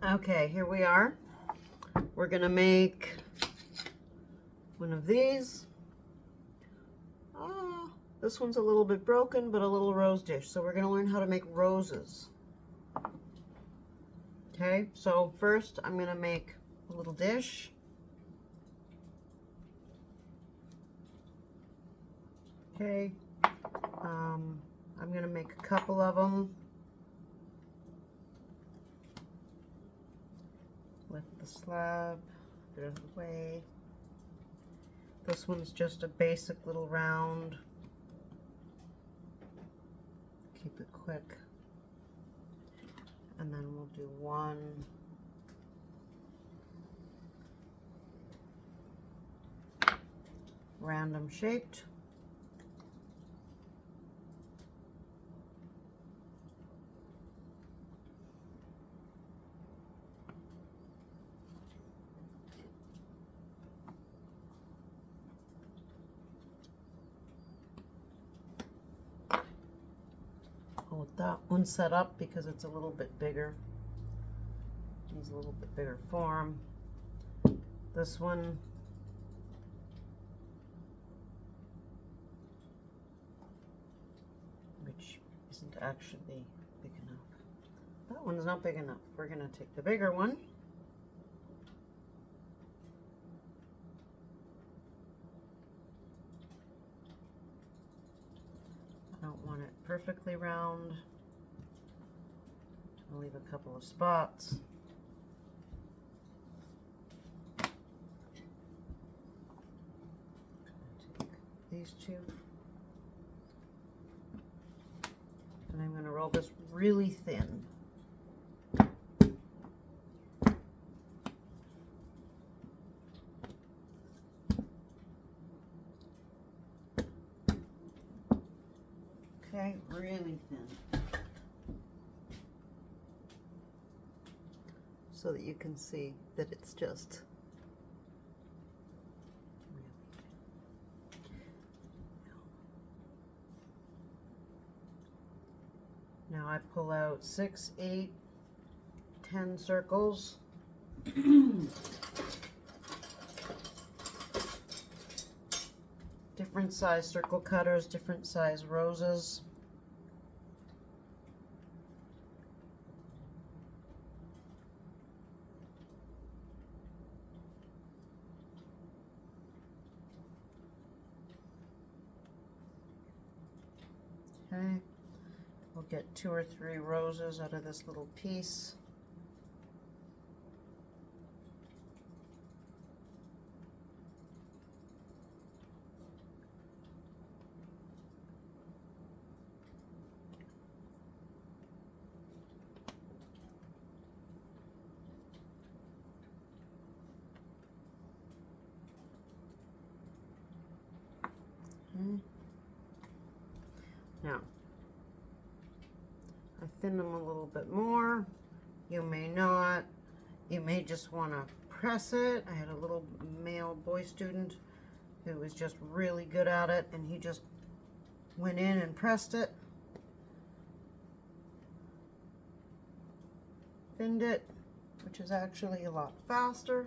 Okay, here we are. We're gonna make one of these. This one's a little bit broken, but a little rose dish. So we're gonna learn how to make roses. Okay, so first I'm gonna make a little dish. Okay, I'm gonna make a couple of them with the slab out of the way. This one's just a basic little round. Keep it quick. And then we'll do one random shaped. With that one set up because it's a little bit bigger. Needs a little bit bigger form. This one which isn't actually big enough. That one's not big enough. We're gonna take the bigger one. I don't want it perfectly round. I'll leave a couple of spots. Take these two. And I'm going to roll this really thin. Okay, really thin. So that you can see that it's just now I pull out 6, 8, 10 circles. Different size circle cutters, different size roses. Okay, we'll get 2 or 3 roses out of this little piece. Now, I thin them a little bit more. You may not. You may just want to press it. I had a little male boy student who was just really good at it, and he just went in and pressed it. Thinned it, which is actually a lot faster.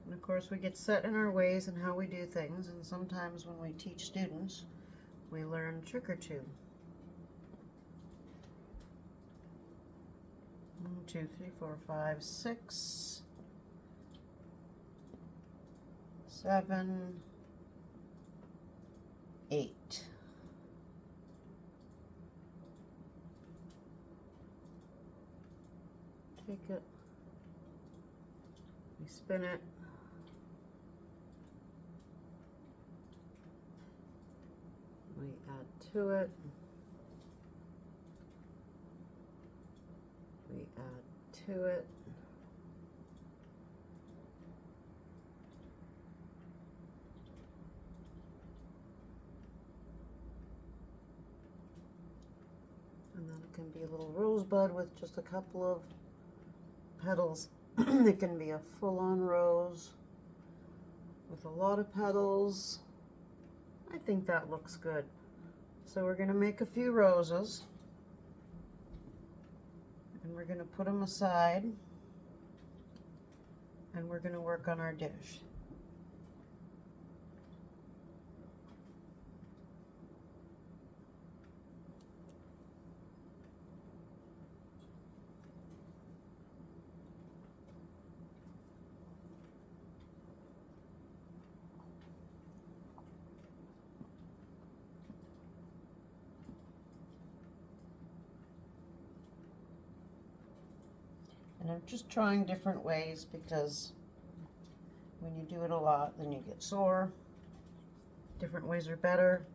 And of course we get set in our ways and how we do things, and sometimes when we teach students, we learn a trick or two. 1, 2, 3, 4, 5, 6, 7, 8. Take it, we spin it, we add to it, we add to it, and then it can be a little rosebud with just a couple of petals. It can be a full-on rose with a lot of petals. I think that looks good. So we're going to make a few roses. And we're going to put them aside, and we're going to work on our dish. And I'm just trying different ways because when you do it a lot, then you get sore. Different ways are better.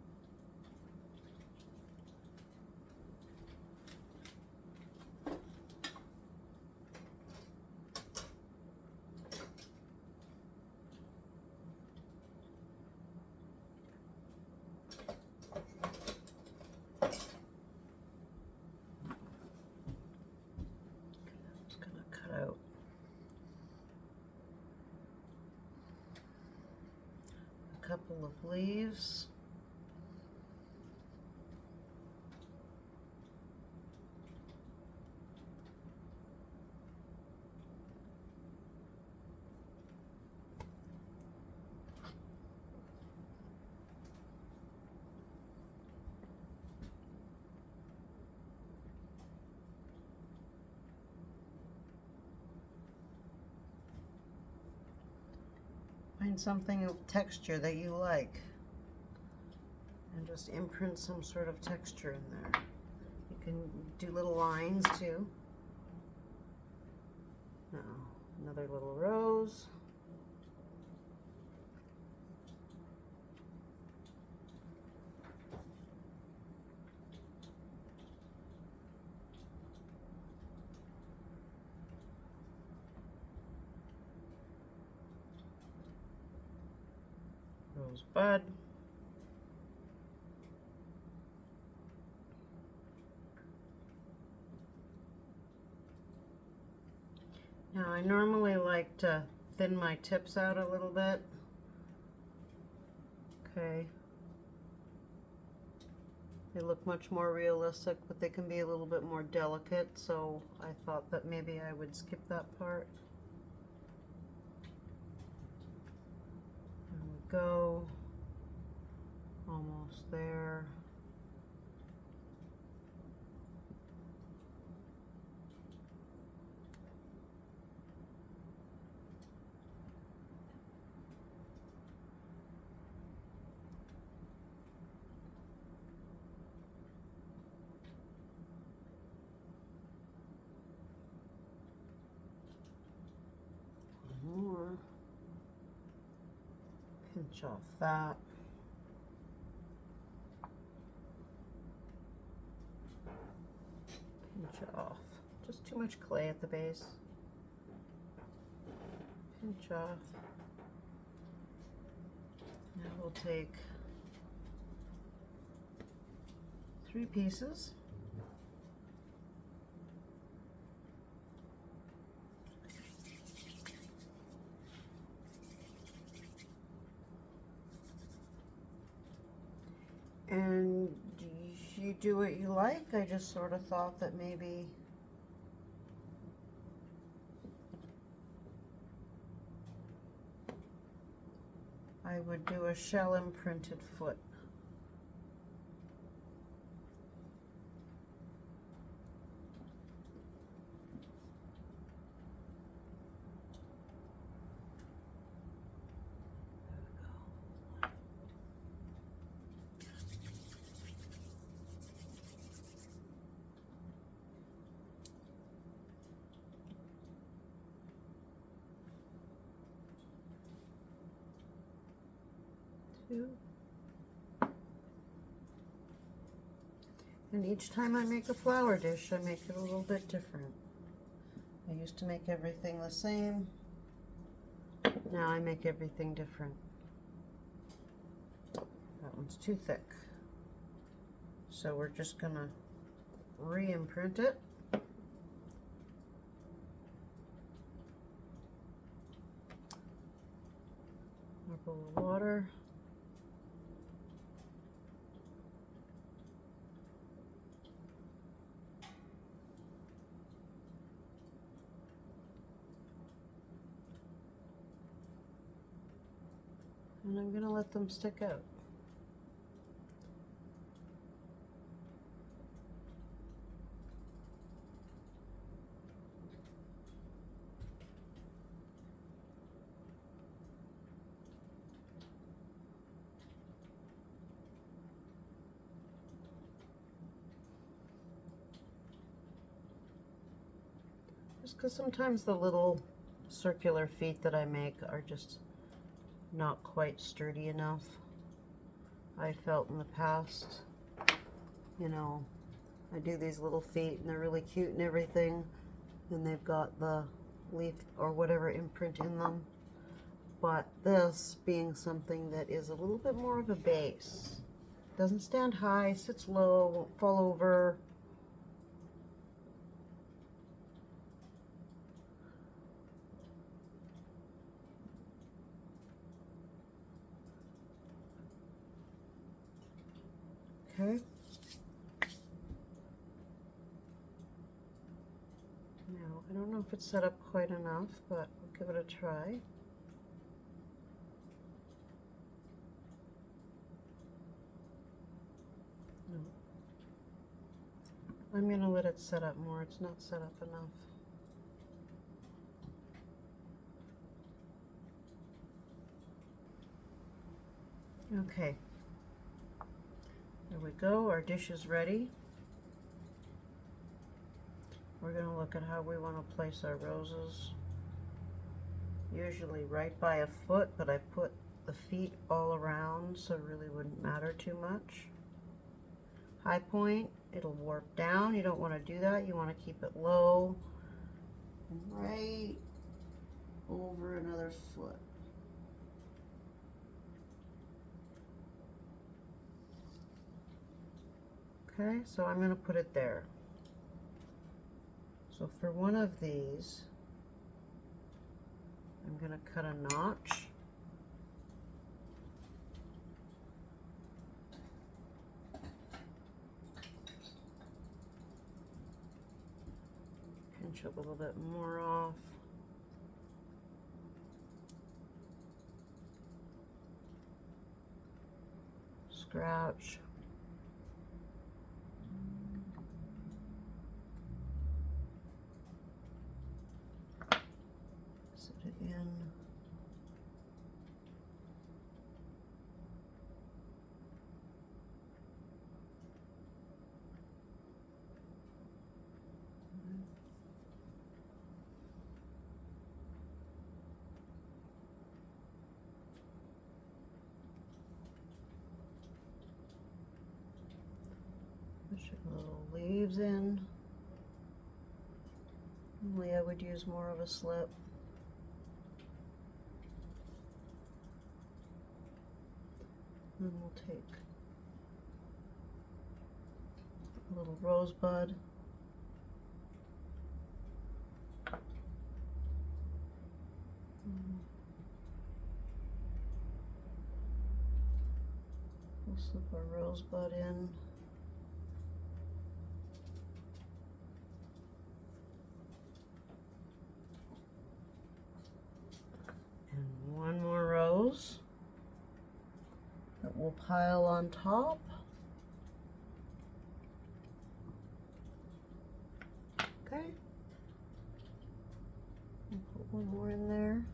Out. A couple of leaves. Find something of texture that you like and just imprint some sort of texture in there. You can do little lines too. Now, another little rose. Rosebud. Now I normally like to thin my tips out a little bit. Okay. They look much more realistic, but they can be a little bit more delicate, so I thought that maybe I would skip that part. There we go. Almost there. More. Pinch off that. Pinch off. Just too much clay at the base. Pinch off. Now we'll take 3 pieces. And you do what you like. I just sort of thought that maybe I would do a shell imprinted foot. And each time I make a flower dish, I make it a little bit different. I used to make everything the same. Now I make everything different. That one's too thick. So we're just gonna re-imprint it. A bowl of water. And I'm going to let them stick out. Just because sometimes the little circular feet that I make are just not quite sturdy enough. I felt in the past, you know, I do these little feet and they're really cute and everything, and they've got the leaf or whatever imprint in them. But this being something that is a little bit more of a base, doesn't stand high, sits low, won't fall over. Okay. Now, I don't know if it's set up quite enough, but we'll give it a try. No. I'm going to let it set up more. It's not set up enough. Okay. There we go. Our dish is ready. We're going to look at how we want to place our roses. Usually right by a foot, but I put the feet all around, so it really wouldn't matter too much. High point, it'll warp down. You don't want to do that. You want to keep it low and right over another foot. Okay, so I'm going to put it there. So for one of these, I'm going to cut a notch. Pinch a little bit more off. Scratch. Set it in. Push your little leaves in. Normally I would use more of a slip. Then we'll take a little rosebud. We'll slip our rosebud in. And one more rose that we'll pile on top. Okay. We'll put one more in there.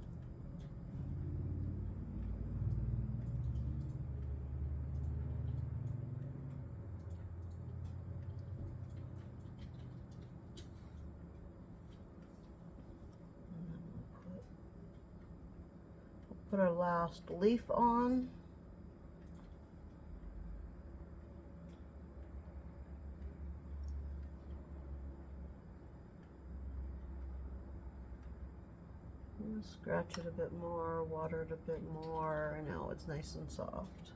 Put our last leaf on. Scratch it a bit more, water it a bit more, and now it's nice and soft.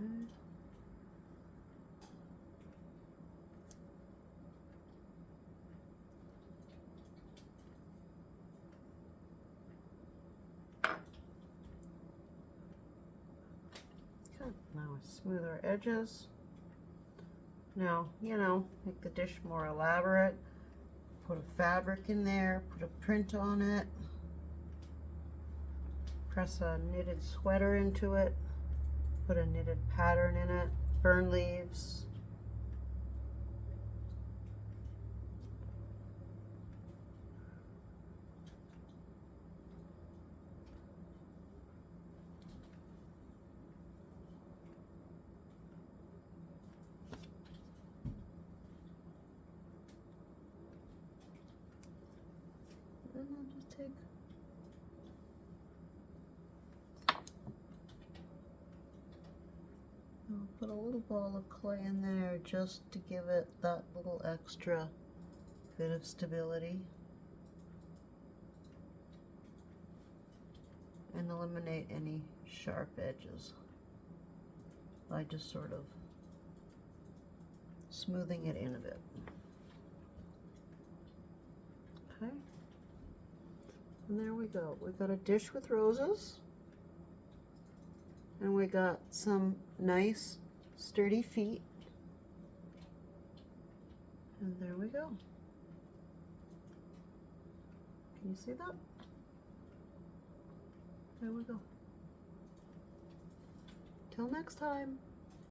Okay. Now I Smooth our edges. Now, you know, make the dish more elaborate. Put a fabric in there, put a print on it. Press a knitted sweater into it. Put a knitted pattern in it. Fern leaves. And I'll just take I'll put a little ball of clay in there just to give it that little extra bit of stability and eliminate any sharp edges by just sort of smoothing it in a bit. Okay, and there we go. We got a dish with roses, and we got some nice sturdy feet, and there we go. Can you see that? There we go. Till next time.